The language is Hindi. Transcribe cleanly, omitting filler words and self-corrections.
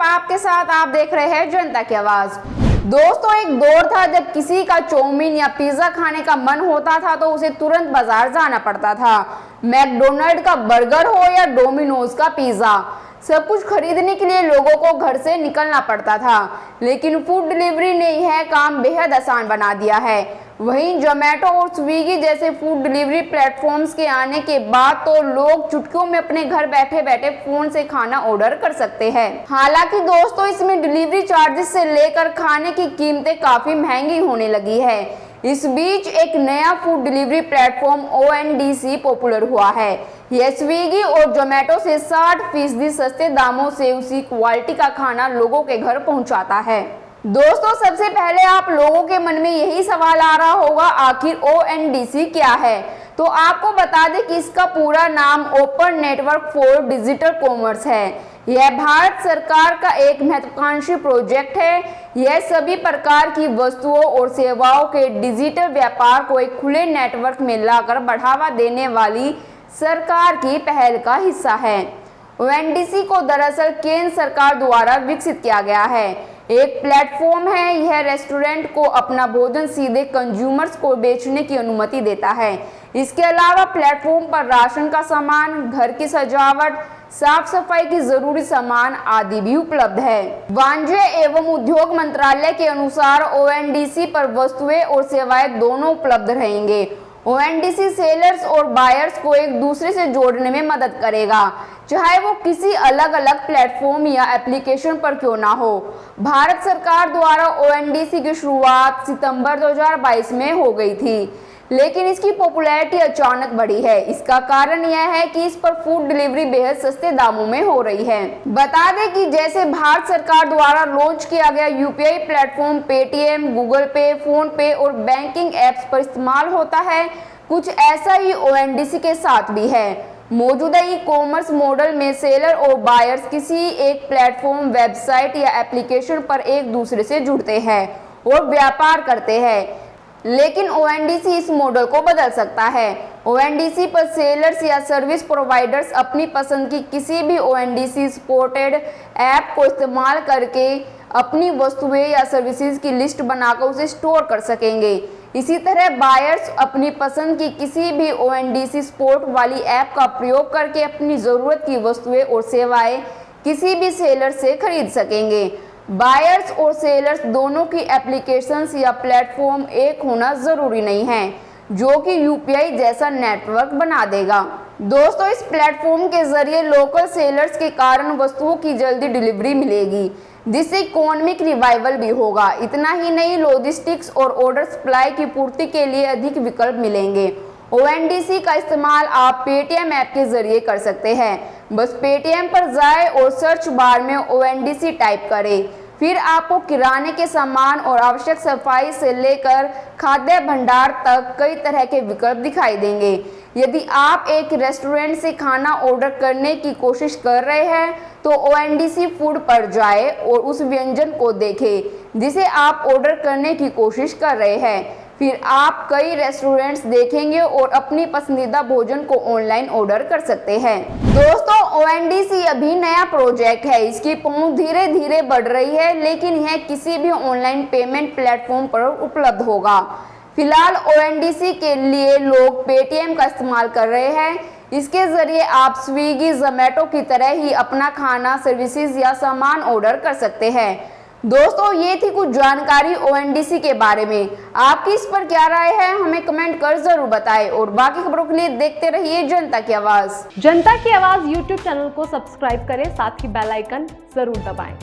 आपके साथ, आप देख रहे हैं जनता की आवाज। दोस्तों, एक दौर था जब किसी का चाउमीन या पिज्जा खाने का मन होता था तो उसे तुरंत बाजार जाना पड़ता था। मैकडोनल्ड का बर्गर हो या डोमिनोज का पिज्जा, सब कुछ खरीदने के लिए लोगों को घर से निकलना पड़ता था। लेकिन फूड डिलीवरी ने यह काम बेहद आसान बना दिया है। वहीं जोमेटो और स्विगी जैसे फूड डिलीवरी प्लेटफॉर्म्स के आने के बाद तो लोग चुटकियों में अपने घर बैठे बैठे फोन से खाना ऑर्डर कर सकते हैं। हालांकि दोस्तों, इसमें डिलीवरी चार्जेस से लेकर खाने की कीमतें काफी महंगी होने लगी है। इस बीच एक नया food delivery platform ONDC popular हुआ है। यह स्विगी और जोमेटो से 60% सस्ते दामों से उसी क्वालिटी का खाना लोगों के घर पहुंचाता है। दोस्तों, सबसे पहले आप लोगों के मन में यही सवाल आ रहा होगा, आखिर ONDC क्या है? तो आपको बता दें कि इसका पूरा नाम open network for digital commerce है। यह भारत सरकार का एक महत्वाकांक्षी प्रोजेक्ट है। यह सभी प्रकार की वस्तुओं और सेवाओं के डिजिटल व्यापार को एक खुले नेटवर्क में लाकर बढ़ावा देने वाली सरकार की पहल का हिस्सा है। ONDC को दरअसल केंद्र सरकार द्वारा विकसित किया गया है। एक प्लेटफॉर्म है। यह रेस्टोरेंट को अपना भोजन सीधे कंज्यूमर्स को बेचने की अनुमति देता है। इसके अलावा प्लेटफॉर्म पर राशन का सामान, घर की सजावट, साफ सफाई की जरूरी सामान आदि भी उपलब्ध है। वाणिज्य एवं उद्योग मंत्रालय के अनुसार ONDC पर वस्तुएं और सेवाएं दोनों उपलब्ध रहेंगे। ONDC सेलर्स और बायर्स को एक दूसरे से जोड़ने में मदद करेगा, चाहे वो किसी अलग अलग प्लेटफॉर्म या एप्लीकेशन पर क्यों ना हो। भारत सरकार द्वारा ONDC की शुरुआत सितंबर 2022 में हो गई थी, लेकिन इसकी पॉपुलैरिटी अचानक बढ़ी है। इसका कारण यह है कि इस पर फूड डिलीवरी बेहद सस्ते दामों में हो रही है। बता दें कि जैसे भारत सरकार द्वारा लॉन्च किया गया UPI प्लेटफॉर्म पेटीएम, गूगल पे, फोन पे और बैंकिंग एप्स पर इस्तेमाल होता है, कुछ ऐसा ही ONDC के साथ भी है। मौजूदा ई-कॉमर्स मॉडल में सेलर और बायर्स किसी एक प्लेटफॉर्म, वेबसाइट या एप्लीकेशन पर एक दूसरे से जुड़ते हैं और व्यापार करते हैं। लेकिन ONDC इस मॉडल को बदल सकता है। ONDC पर सेलर्स या सर्विस प्रोवाइडर्स अपनी पसंद की किसी भी ONDC सपोर्टेड ऐप को इस्तेमाल करके अपनी वस्तुएं या सर्विसेज की लिस्ट बनाकर उसे स्टोर कर सकेंगे। इसी तरह बायर्स अपनी पसंद की किसी भी ONDC सपोर्ट वाली ऐप का प्रयोग करके अपनी ज़रूरत की वस्तुएं और सेवाएं किसी भी सेलर से खरीद सकेंगे। बायर्स और सेलर्स दोनों की एप्लीकेशंस या प्लेटफॉर्म एक होना ज़रूरी नहीं है, जो कि UPI जैसा नेटवर्क बना देगा। दोस्तों, इस प्लेटफॉर्म के जरिए लोकल सेलर्स के कारण वस्तुओं की जल्दी डिलीवरी मिलेगी, जिससे इकोनॉमिक रिवाइवल भी होगा। इतना ही नहीं, लॉजिस्टिक्स और ऑर्डर सप्लाई की पूर्ति के लिए अधिक विकल्प मिलेंगे। ONDC का इस्तेमाल आप पेटीएम ऐप के जरिए कर सकते हैं। बस पेटीएम पर जाएं और सर्च बार में ONDC टाइप करें। फिर आपको किराने के सामान और आवश्यक सफाई से लेकर खाद्य भंडार तक कई तरह के विकल्प दिखाई देंगे। यदि आप एक रेस्टोरेंट से खाना ऑर्डर करने की कोशिश कर रहे हैं तो ONDC फूड पर जाएं और उस व्यंजन को देखें जिसे आप ऑर्डर करने की कोशिश कर रहे हैं। फिर आप कई रेस्टोरेंट्स देखेंगे और अपनी पसंदीदा भोजन को ऑनलाइन ऑर्डर कर सकते हैं। दोस्तों, ONDC अभी नया प्रोजेक्ट है। इसकी पहुंच धीरे धीरे बढ़ रही है, लेकिन यह किसी भी ऑनलाइन पेमेंट प्लेटफॉर्म पर उपलब्ध होगा। फिलहाल ONDC के लिए लोग पेटीएम का इस्तेमाल कर रहे हैं। इसके जरिए आप स्विगी, जोमेटो की तरह ही अपना खाना, सर्विसेज या सामान ऑर्डर कर सकते हैं। दोस्तों, ये थी कुछ जानकारी ONDC के बारे में। आपकी इस पर क्या राय है, हमें कमेंट कर जरूर बताएं और बाकी खबरों के लिए देखते रहिए जनता की आवाज। जनता की आवाज YouTube चैनल को सब्सक्राइब करें, साथ ही बेल आइकन जरूर दबाएं।